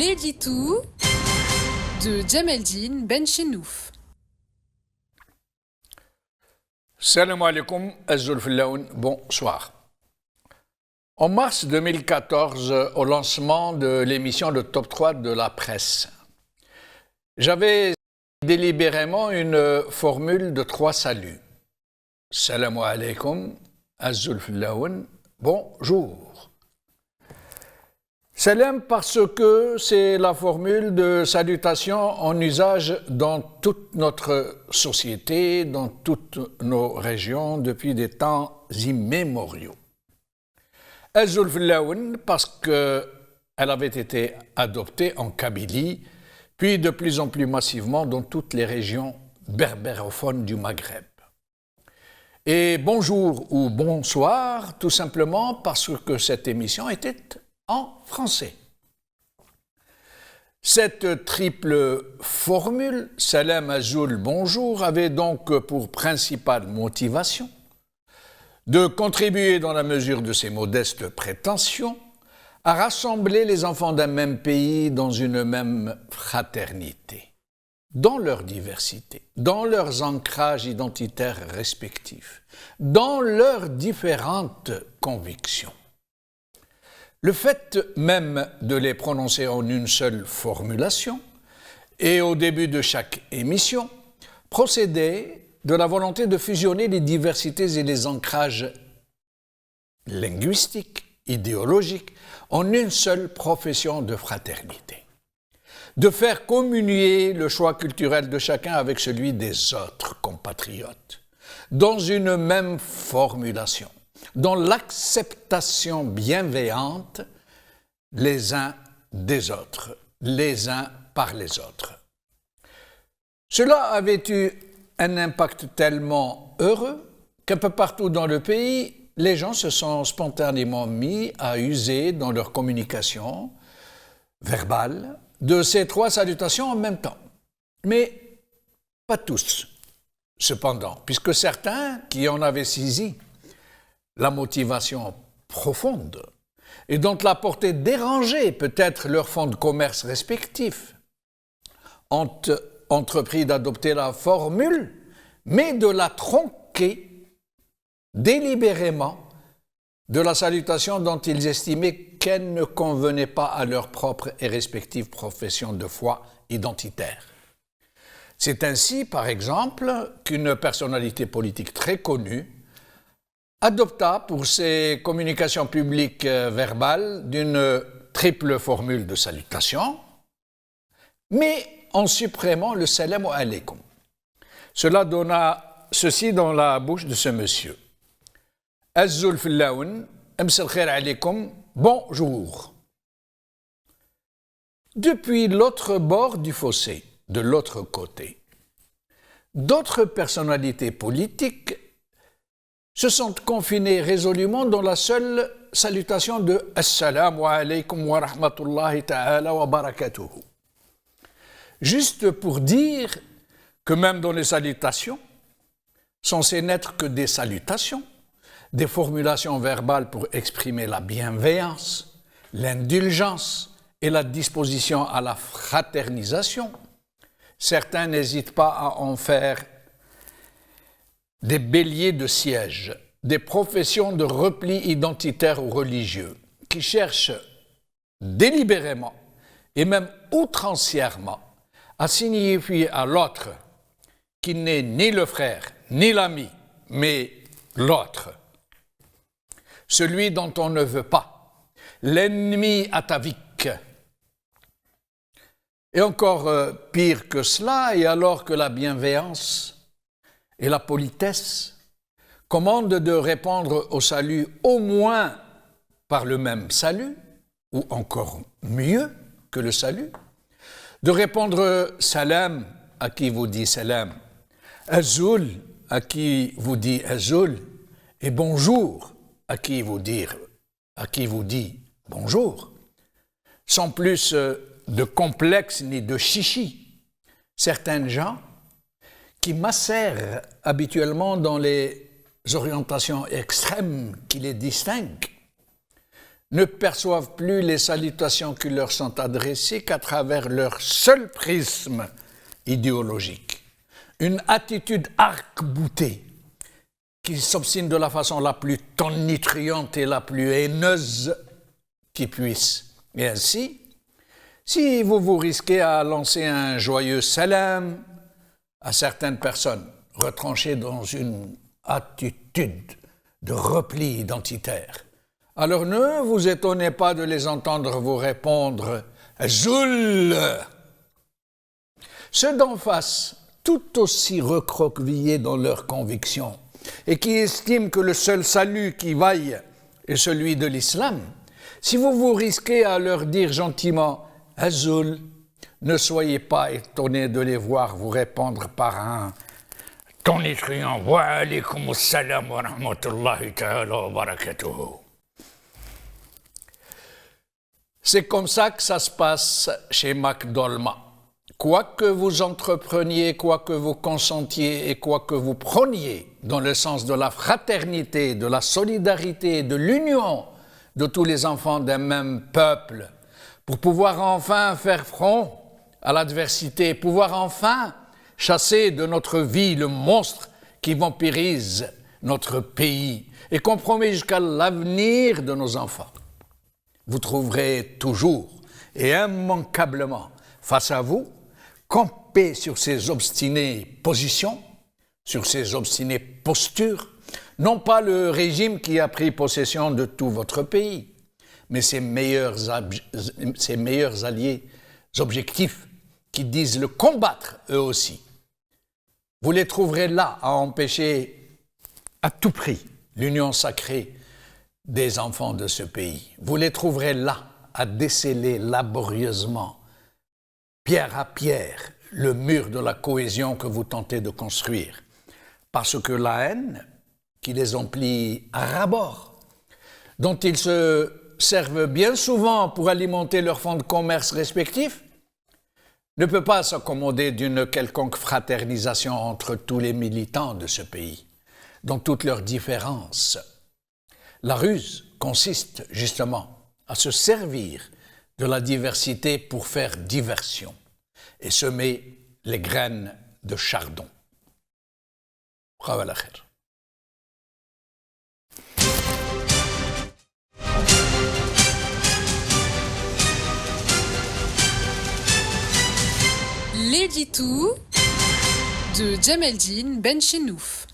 L'édito de Djemeldine Benchenouf. Salam alaikum, Azul Fillaoun, bonsoir. En mars 2014, au lancement de l'émission de Top 3 de la presse, j'avais délibérément une formule de 3 saluts. Salam alaikum, Azul Fillaoun, bonjour. Salam parce que c'est la formule de salutation en usage dans toute notre société, dans toutes nos régions depuis des temps immémoriaux. Azul Fillaoun parce qu'elle avait été adoptée en Kabylie, puis de plus en plus massivement dans toutes les régions berbérophones du Maghreb. Et bonjour ou bonsoir, tout simplement parce que cette émission était en français. Cette triple formule, Salam Azul bonjour, avait donc pour principale motivation de contribuer dans la mesure de ses modestes prétentions à rassembler les enfants d'un même pays dans une même fraternité, dans leur diversité, dans leurs ancrages identitaires respectifs, dans leurs différentes convictions. Le fait même de les prononcer en une seule formulation et au début de chaque émission procédait de la volonté de fusionner les diversités et les ancrages linguistiques, idéologiques, en une seule profession de fraternité. De faire communier le choix culturel de chacun avec celui des autres compatriotes, dans une même formulation, dans l'acceptation bienveillante les uns des autres, les uns par les autres. Cela avait eu un impact tellement heureux qu'un peu partout dans le pays, les gens se sont spontanément mis à user dans leur communication verbale de ces 3 salutations en même temps. Mais pas tous, cependant, puisque certains qui en avaient saisi la motivation profonde et dont la portée dérangeait peut-être leur fonds de commerce respectifs ont entrepris d'adopter la formule, mais de la tronquer délibérément de la salutation dont ils estimaient qu'elle ne convenait pas à leur propre et respective profession de foi identitaire. C'est ainsi, par exemple, qu'une personnalité politique très connue adopta pour ses communications publiques verbales d'une triple formule de salutation, mais en supprimant le salam alaikum. Cela donna ceci dans la bouche de ce monsieur. Azul Fillaoun, amsal khair alaikum, bonjour. Depuis l'autre bord du fossé, de l'autre côté, d'autres personnalités politiques se sont confinés résolument dans la seule salutation de « Assalamu alaikum wa rahmatullahi ta'ala wa barakatuhu ». Juste pour dire que même dans les salutations, censées n'être que des salutations, des formulations verbales pour exprimer la bienveillance, l'indulgence et la disposition à la fraternisation, certains n'hésitent pas à en faire des béliers de siège, des professions de repli identitaire ou religieux, qui cherchent délibérément et même outrancièrement à signifier à l'autre qui n'est ni le frère ni l'ami, mais l'autre, celui dont on ne veut pas, l'ennemi atavique. Et encore pire que cela, et alors que la bienveillance et la politesse commandent de répondre au salut au moins par le même salut, ou encore mieux que le salut, de répondre salam à qui vous dit salam, azul à qui vous dit azul, et bonjour à qui vous dit bonjour, sans plus de complexe ni de chichi. Certains gens qui macèrent habituellement dans les orientations extrêmes qui les distinguent ne perçoivent plus les salutations qui leur sont adressées qu'à travers leur seul prisme idéologique. Une attitude arc-boutée qui s'obstine de la façon la plus tonitruante et la plus haineuse qui puisse. Et ainsi, si vous vous risquez à lancer un joyeux salam à certaines personnes retranchées dans une attitude de repli identitaire, alors ne vous étonnez pas de les entendre vous répondre « Zoul ». Ceux d'en face, tout aussi recroquevillés dans leurs convictions et qui estiment que le seul salut qui vaille est celui de l'islam, si vous vous risquez à leur dire gentiment « Zoul », ne soyez pas étonnés de les voir vous répondre par un tonitruant « Wa alaykum assalam wa rahmatullahi ta'ala wa barakatuhu ». C'est comme ça que ça se passe chez McDolma. Quoi que vous entrepreniez, quoi que vous consentiez et quoi que vous preniez dans le sens de la fraternité, de la solidarité, de l'union de tous les enfants d'un même peuple, pour pouvoir enfin faire front à l'adversité, pouvoir enfin chasser de notre vie le monstre qui vampirise notre pays et compromet jusqu'à l'avenir de nos enfants. Vous trouverez toujours et immanquablement face à vous, camper sur ces obstinées positions, sur ces obstinées postures, non pas le régime qui a pris possession de tout votre pays, mais ses meilleurs alliés objectifs qui disent le combattre eux aussi. Vous les trouverez là à empêcher à tout prix l'union sacrée des enfants de ce pays. Vous les trouverez là à déceler laborieusement, pierre à pierre, le mur de la cohésion que vous tentez de construire. Parce que la haine qui les emplit à ras-bord, dont ils se servent bien souvent pour alimenter leurs fonds de commerce respectifs, ne peut pas s'accommoder d'une quelconque fraternisation entre tous les militants de ce pays, dans toutes leurs différences. La ruse consiste justement à se servir de la diversité pour faire diversion et semer les graines de chardon. Bravo la khair. L'édito de Djemeldine Benchenouf.